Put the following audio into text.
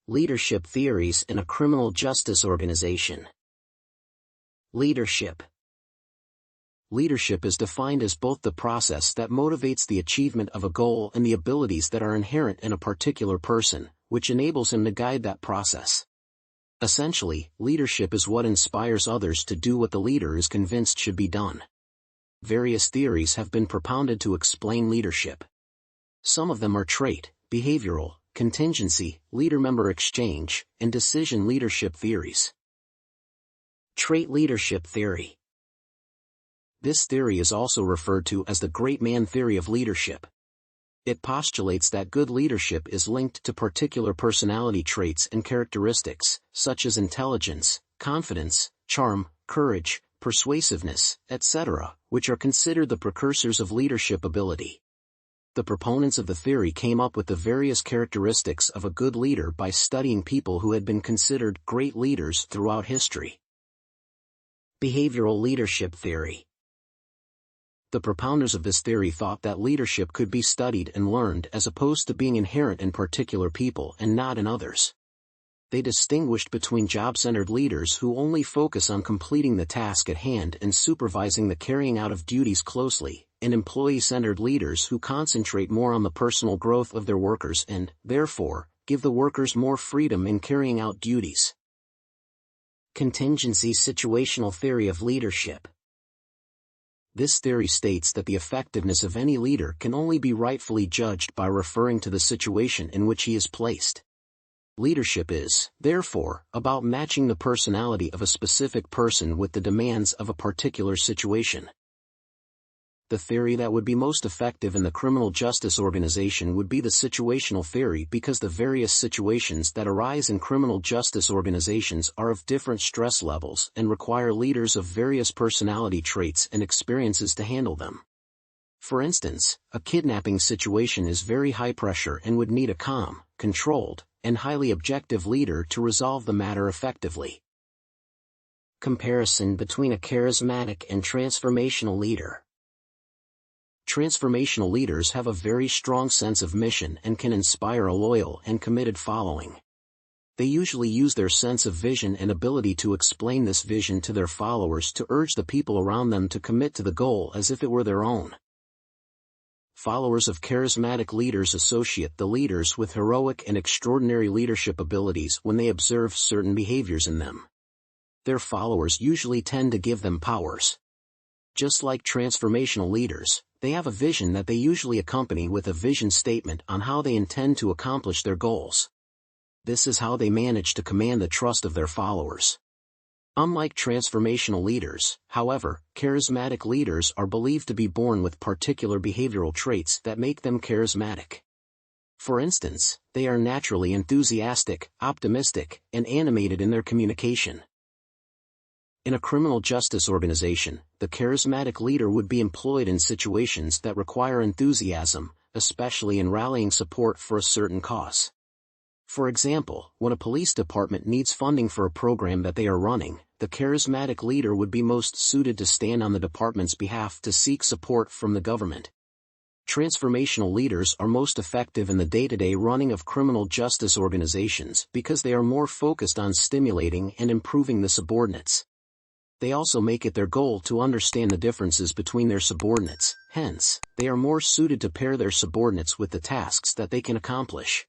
Leadership theories in a criminal justice organization. Leadership. Leadership is defined as both the process that motivates the achievement of a goal and the abilities that are inherent in a particular person, which enables him to guide that process. Essentially, leadership is what inspires others to do what the leader is convinced should be done. Various theories have been propounded to explain leadership. Some of them are trait, behavioral, contingency, leader-member exchange, and decision leadership theories. Trait leadership theory. This theory is also referred to as the great man theory of leadership. It postulates that good leadership is linked to particular personality traits and characteristics, such as intelligence, confidence, charm, courage, persuasiveness, etc., which are considered the precursors of leadership ability. The proponents of the theory came up with the various characteristics of a good leader by studying people who had been considered great leaders throughout history. Behavioral leadership theory. The propounders of this theory thought that leadership could be studied and learned as opposed to being inherent in particular people and not in others. They distinguished between job-centered leaders who only focus on completing the task at hand and supervising the carrying out of duties closely, and employee-centered leaders who concentrate more on the personal growth of their workers and, therefore, give the workers more freedom in carrying out duties. Contingency situational theory of leadership. This theory states that the effectiveness of any leader can only be rightfully judged by referring to the situation in which he is placed. Leadership is, therefore, about matching the personality of a specific person with the demands of a particular situation. The theory that would be most effective in the criminal justice organization would be the situational theory because the various situations that arise in criminal justice organizations are of different stress levels and require leaders of various personality traits and experiences to handle them. For instance, a kidnapping situation is very high pressure and would need a calm, controlled, and highly objective leader to resolve the matter effectively. Comparison between a charismatic and transformational leader. Transformational leaders have a very strong sense of mission and can inspire a loyal and committed following. They usually use their sense of vision and ability to explain this vision to their followers to urge the people around them to commit to the goal as if it were their own. Followers of charismatic leaders associate the leaders with heroic and extraordinary leadership abilities when they observe certain behaviors in them. Their followers usually tend to give them powers. Just like transformational leaders, they have a vision that they usually accompany with a vision statement on how they intend to accomplish their goals. This is how they manage to command the trust of their followers. Unlike transformational leaders, however, charismatic leaders are believed to be born with particular behavioral traits that make them charismatic. For instance, they are naturally enthusiastic, optimistic, and animated in their communication. In a criminal justice organization, the charismatic leader would be employed in situations that require enthusiasm, especially in rallying support for a certain cause. For example, when a police department needs funding for a program that they are running, the charismatic leader would be most suited to stand on the department's behalf to seek support from the government. Transformational leaders are most effective in the day-to-day running of criminal justice organizations because they are more focused on stimulating and improving the subordinates. They also make it their goal to understand the differences between their subordinates, hence, they are more suited to pair their subordinates with the tasks that they can accomplish.